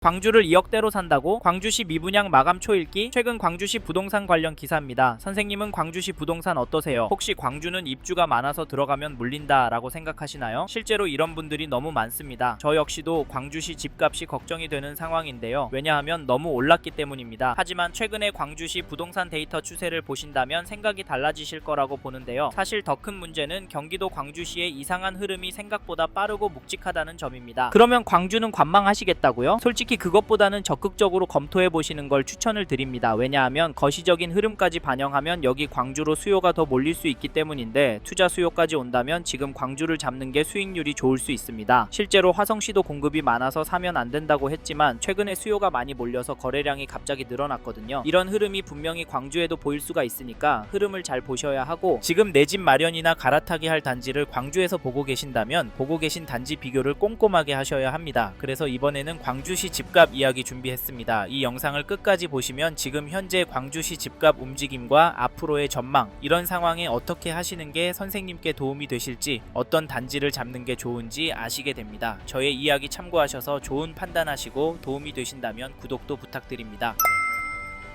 광주를 2억대로 산다고? 광주시 미분양 마감 초읽기? 최근 광주시 부동산 관련 기사입니다. 선생님은 광주시 부동산 어떠세요? 혹시 광주는 입주가 많아서 들어가면 물린다 라고 생각하시나요? 실제로 이런 분들이 너무 많습니다. 저 역시도 광주시 집값이 걱정이 되는 상황인데요. 왜냐하면 너무 올랐기 때문입니다. 하지만 최근에 광주시 부동산 데이터 추세를 보신다면 생각이 달라지실 거라고 보는데요. 사실 더 큰 문제는 경기도 광주시의 이상한 흐름이 생각보다 빠르고 묵직하다는 점입니다. 그러면 광주는 관망하시겠다고요? 솔직히 그것보다는 적극적으로 검토해 보시는 걸 추천을 드립니다. 왜냐하면 거시적인 흐름까지 반영하면 여기 광주로 수요가 더 몰릴 수 있기 때문인데, 투자 수요까지 온다면 지금 광주를 잡는 게 수익률이 좋을 수 있습니다. 실제로 화성시도 공급이 많아서 사면 안 된다고 했지만 최근에 수요가 많이 몰려서 거래량이 갑자기 늘어났거든요. 이런 흐름이 분명히 광주에도 보일 수가 있으니까 흐름을 잘 보셔야 하고, 지금 내 집 마련이나 갈아타기 할 단지를 광주에서 보고 계신다면 보고 계신 단지 비교를 꼼꼼하게 하셔야 합니다. 그래서 이번에는 광주시 집값 이야기 준비했습니다. 이 영상을 끝까지 보시면 지금 현재 광주시 집값 움직임과 앞으로의 전망, 이런 상황에 어떻게 하시는 게 선생님께 도움이 되실지, 어떤 단지를 잡는 게 좋은지 아시게 됩니다. 저의 이야기 참고하셔서 좋은 판단하시고 도움이 되신다면 구독도 부탁드립니다.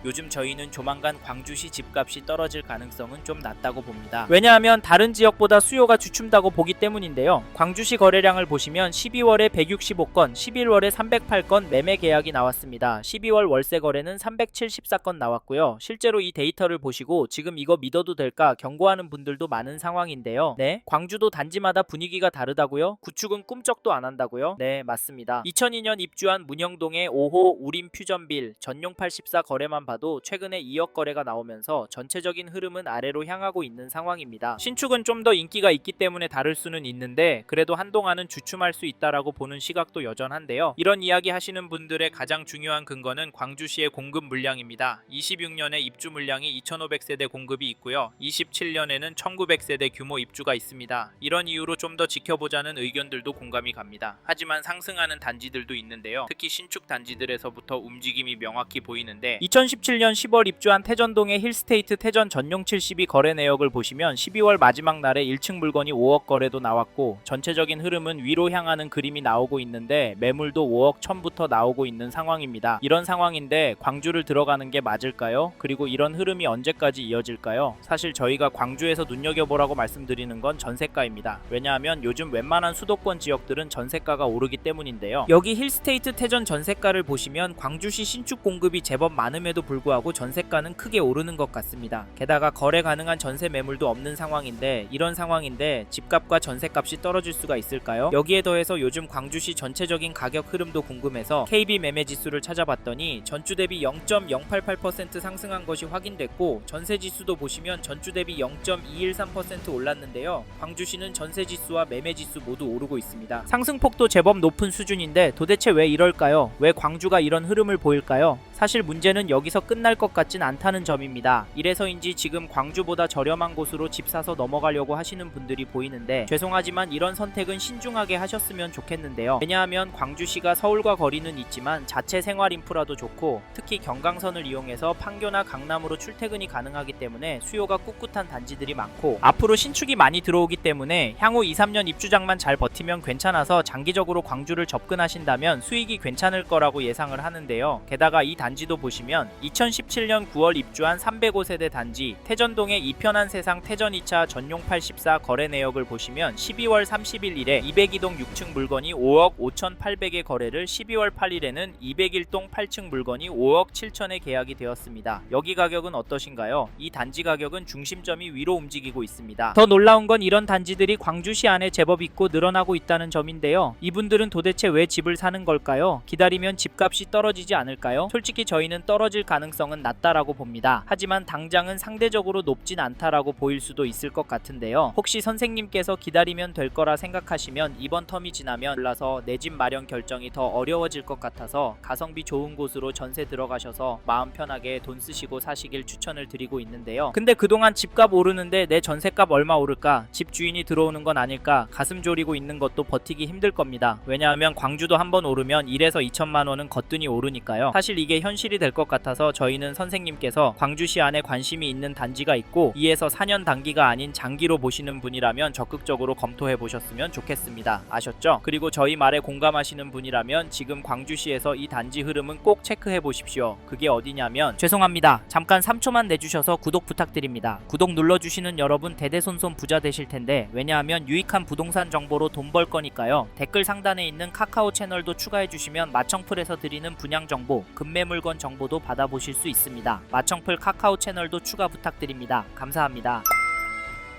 요즘 저희는 조만간 광주시 집값이 떨어질 가능성은 좀 낮다고 봅니다. 왜냐하면 다른 지역보다 수요가 주춤다고 보기 때문인데요. 광주시 거래량을 보시면 12월에 165건, 11월에 308건 매매 계약이 나왔습니다. 12월 월세 거래는 374건 나왔고요. 실제로 이 데이터를 보시고 지금 이거 믿어도 될까 경고하는 분들도 많은 상황인데요. 네, 광주도 단지마다 분위기가 다르다고요? 구축은 꿈쩍도 안 한다고요? 네, 맞습니다. 2002년 입주한 문영동의 5호 우림 퓨전빌 전용 84 거래만 봐도 최근에 2억 거래가 나오면서 전체적인 흐름은 아래로 향하고 있는 상황입니다. 신축은 좀 더 인기가 있기 때문에 다를 수는 있는데, 그래도 한동안은 주춤할 수 있다라고 보는 시각도 여전한데요. 이런 이야기 하시는 분들의 가장 중요한 근거는 광주시의 공급 물량입니다. 26년에 입주 물량이 2,500세대 공급이 있고요. 27년에는 1,900세대 규모 입주가 있습니다. 이런 이유로 좀 더 지켜보자는 의견들도 공감이 갑니다. 하지만 상승하는 단지들도 있는데요. 특히 신축 단지들에서부터 움직임이 명확히 보이는데, 2017년 10월 입주한 태전동의 힐스테이트 태전 전용 72 거래 내역을 보시면 12월 마지막 날에 1층 물건이 5억 거래도 나왔고, 전체적인 흐름은 위로 향하는 그림이 나오고 있는데 매물도 5억 1000부터 나오고 있는 상황입니다. 이런 상황인데 광주를 들어가는 게 맞을까요? 그리고 이런 흐름이 언제까지 이어질까요? 사실 저희가 광주에서 눈여겨보라고 말씀드리는 건 전세가입니다. 왜냐하면 요즘 웬만한 수도권 지역들은 전세가가 오르기 때문인데요. 여기 힐스테이트 태전 전세가를 보시면 광주시 신축 공급이 제법 많음에도 불구하고 전세가는 크게 오르는 것 같습니다. 게다가 거래 가능한 전세 매물도 없는 상황인데, 이런 상황인데 집값과 전세값이 떨어질 수가 있을까요? 여기에 더해서 요즘 광주시 전체적인 가격 흐름도 궁금해서 KB 매매 지수를 찾아봤더니 전주 대비 0.088% 상승한 것이 확인됐고, 전세 지수도 보시면 전주 대비 0.213% 올랐는데요. 광주시는 전세 지수와 매매 지수 모두 오르고 있습니다. 상승폭도 제법 높은 수준인데 도대체 왜 이럴까요? 왜 광주가 이런 흐름을 보일까요? 사실 문제는 여기서 끝날 것 같진 않다는 점입니다. 이래서인지 지금 광주보다 저렴한 곳으로 집 사서 넘어가려고 하시는 분들이 보이는데, 죄송하지만 이런 선택은 신중하게 하셨으면 좋겠는데요. 왜냐하면 광주시가 서울과 거리는 있지만 자체 생활 인프라도 좋고, 특히 경강선을 이용해서 판교나 강남으로 출퇴근이 가능하기 때문에 수요가 꿋꿋한 단지들이 많고, 앞으로 신축이 많이 들어오기 때문에 향후 2-3년 입주장만 잘 버티면 괜찮아서 장기적으로 광주를 접근하신다면 수익이 괜찮을 거라고 예상을 하는데요. 게다가 이 단지도 보시면 2017년 9월 입주한 305세대 단지 태전동의 이편한 세상 태전 2차 전용 84 거래 내역을 보시면 12월 30일 일에 202동 6층 물건이 5억 5,800의 거래를, 12월 8일에는 201동 8층 물건이 5억 7천에 계약이 되었습니다. 여기 가격은 어떠신가요? 이 단지 가격은 중심점이 위로 움직이고 있습니다. 더 놀라운 건 이런 단지들이 광주시 안에 제법 있고 늘어나고 있다는 점인데요. 이분들은 도대체 왜 집을 사는 걸까요? 기다리면 집값이 떨어지지 않을까요? 솔직히 저희는 떨어질 가능성은 낮다라고 봅니다. 하지만 당장은 상대적으로 높진 않다라고 보일 수도 있을 것 같은데요. 혹시 선생님께서 기다리면 될 거라 생각하시면 이번 텀이 지나면 올라서 내 집 마련 결정이 더 어려워질 것 같아서 가성비 좋은 곳으로 전세 들어가셔서 마음 편하게 돈 쓰시고 사시길 추천을 드리고 있는데요. 근데 그동안 집값 오르는데 내 전세값 얼마 오를까? 집 주인이 들어오는 건 아닐까? 가슴 졸이고 있는 것도 버티기 힘들 겁니다. 왜냐하면 광주도 한번 오르면 1에서 2천만 원은 거뜬히 오르니까요. 사실 이게 현실이 될 것 같아서 저희는 선생님께서 광주시 안에 관심이 있는 단지가 있고 2에서 4년 단기가 아닌 장기로 보시는 분이라면 적극적으로 검토해 보셨으면 좋겠습니다. 아셨죠? 그리고 저희 말에 공감하시는 분이라면 지금 광주시에서 이 단지 흐름은 꼭 체크해 보십시오. 그게 어디냐면 죄송합니다. 잠깐 3초만 내주셔서 구독 부탁드립니다. 구독 눌러주시는 여러분 대대손손 부자 되실 텐데 왜냐하면 유익한 부동산 정보로 돈 벌 거니까요. 댓글 상단에 있는 카카오 채널도 추가해 주시면 마청풀에서 드리는 분양 정보, 급매 물건 정보도 받아보실 수 있습니다. 마청풀 카카오 채널도 추가 부탁드립니다. 감사합니다.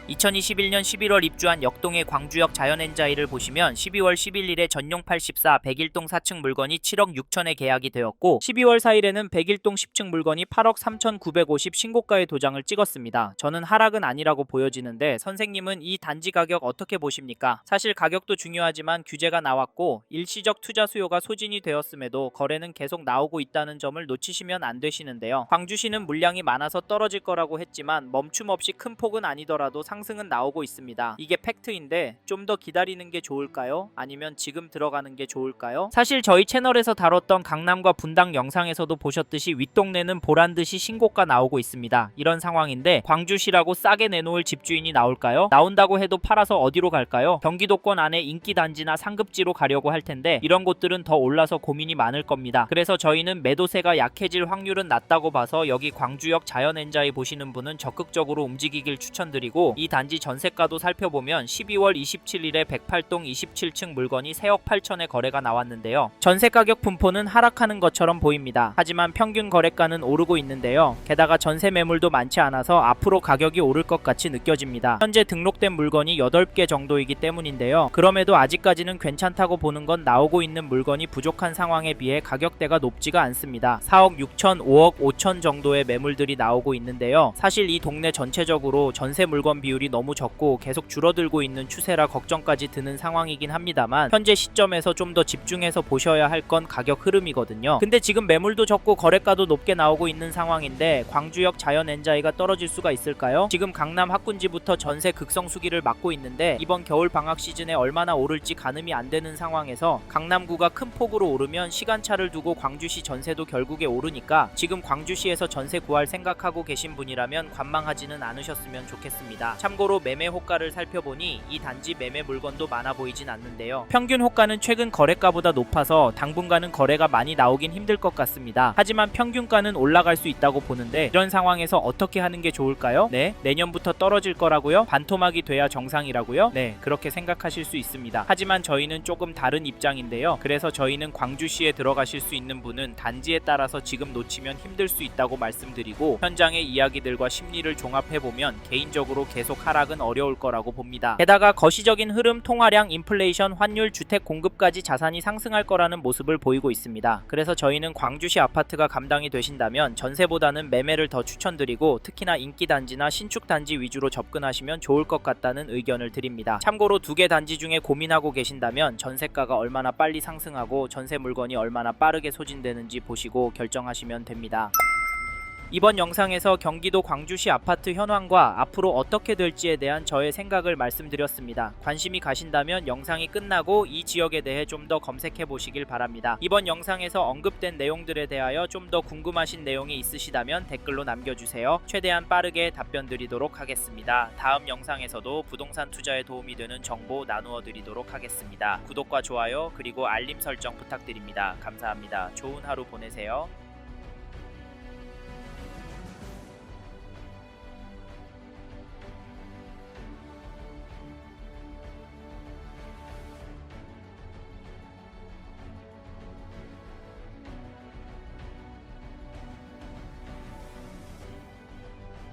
2021년 11월 입주한 역동의 광주역 자연엔자이를 보시면 12월 11일에 전용 84 101동 4층 물건이 7억 6천에 계약이 되었고 12월 4일에는 101동 10층 물건이 8억 3,950 신고가의 도장을 찍었습니다. 저는 하락은 아니라고 보여지는데 선생님은 이 단지 가격 어떻게 보십니까? 사실 가격도 중요하지만 규제가 나왔고 일시적 투자 수요가 소진이 되었음에도 거래는 계속 나오고 있다는 점을 놓치시면 안 되시는데요. 광주시는 물량이 많아서 떨어질 거라고 했지만 멈춤 없이 큰 폭은 아니더라도 상승은 나오고 있습니다. 이게 팩트인데 좀 더 기다리는 게 좋을까요? 아니면 지금 들어가는 게 좋을까요? 사실 저희 채널에서 다뤘던 강남과 분당 영상에서도 보셨듯이 윗동네는 보란듯이 신고가 나오고 있습니다. 이런 상황인데 광주시라고 싸게 내놓을 집주인이 나올까요? 나온다고 해도 팔아서 어디로 갈까요? 경기도권 안에 인기 단지나 상급지로 가려고 할 텐데 이런 곳들은 더 올라서 고민이 많을 겁니다. 그래서 저희는 매도세가 약해질 확률은 낮다고 봐서 여기 광주역 자연엔자이 보시는 분은 적극적으로 움직이길 추천드리고 이 단지 전세가도 살펴보면 12월 27일에 108동 27층 물건이 3억 8천에 거래가 나왔는데요. 전세가격 분포는 하락하는 것처럼 보입니다. 하지만 평균 거래가는 오르고 있는데요. 게다가 전세 매물도 많지 않아서 앞으로 가격이 오를 것 같이 느껴집니다. 현재 등록된 물건이 8개 정도이기 때문인데요. 그럼에도 아직까지는 괜찮다고 보는 건 나오고 있는 물건이 부족한 상황에 비해 가격대가 높지가 않습니다. 4억 6천, 5억 5천 정도의 매물들이 나오고 있는데요. 사실 이 동네 전체적으로 전세 물건 비율이 너무 적고 계속 줄어들고 있는 추세라 걱정까지 드는 상황이긴 합니다만 현재 시점에서 좀 더 집중해서 보셔야 할 건 가격 흐름이거든요. 근데 지금 매물도 적고 거래가도 높게 나오고 있는 상황인데 광주역 자연엔자이가 떨어질 수가 있을까요? 지금 강남 학군지부터 전세 극성수기를 맞고 있는데 이번 겨울 방학 시즌에 얼마나 오를지 가늠이 안 되는 상황에서 강남구가 큰 폭으로 오르면 시간차를 두고 광주시 전세도 결국에 오르니까 지금 광주시에서 전세 구할 생각하고 계신 분이라면 관망하지는 않으셨으면 좋겠습니다. 참고로 매매 호가를 살펴보니 이 단지 매매 물건도 많아 보이진 않는데요. 평균 호가는 최근 거래가보다 높아서 당분간은 거래가 많이 나오긴 힘들 것 같습니다. 하지만 평균가는 올라갈 수 있다고 보는데 이런 상황에서 어떻게 하는 게 좋을까요? 네, 내년부터 떨어질 거라고요? 반토막이 돼야 정상이라고요? 네, 그렇게 생각하실 수 있습니다. 하지만 저희는 조금 다른 입장인데요. 그래서 저희는 광주시에 들어가실 수 있는 분은 단지에 따라서 지금 놓치면 힘들 수 있다고 말씀드리고 현장의 이야기들과 심리를 종합해보면 개인적으로 계속 하락은 어려울 거라고 봅니다. 게다가 거시적인 흐름, 통화량, 인플레이션, 환율, 주택 공급까지 자산이 상승할 거라는 모습을 보이고 있습니다. 그래서 저희는 광주시 아파트가 감당이 되신다면 전세보다는 매매를 더 추천드리고 특히나 인기 단지나 신축 단지 위주로 접근하시면 좋을 것 같다는 의견을 드립니다. 참고로 2개 단지 중에 고민하고 계신다면 전세가가 얼마나 빨리 상승하고 전세 물건이 얼마나 빠르게 소진되는지 보시고 결정하시면 됩니다. 이번 영상에서 경기도 광주시 아파트 현황과 앞으로 어떻게 될지에 대한 저의 생각을 말씀드렸습니다. 관심이 가신다면 영상이 끝나고 이 지역에 대해 좀 더 검색해 보시길 바랍니다. 이번 영상에서 언급된 내용들에 대하여 좀 더 궁금하신 내용이 있으시다면 댓글로 남겨주세요. 최대한 빠르게 답변 드리도록 하겠습니다. 다음 영상에서도 부동산 투자에 도움이 되는 정보 나누어 드리도록 하겠습니다. 구독과 좋아요 그리고 알림 설정 부탁드립니다. 감사합니다. 좋은 하루 보내세요.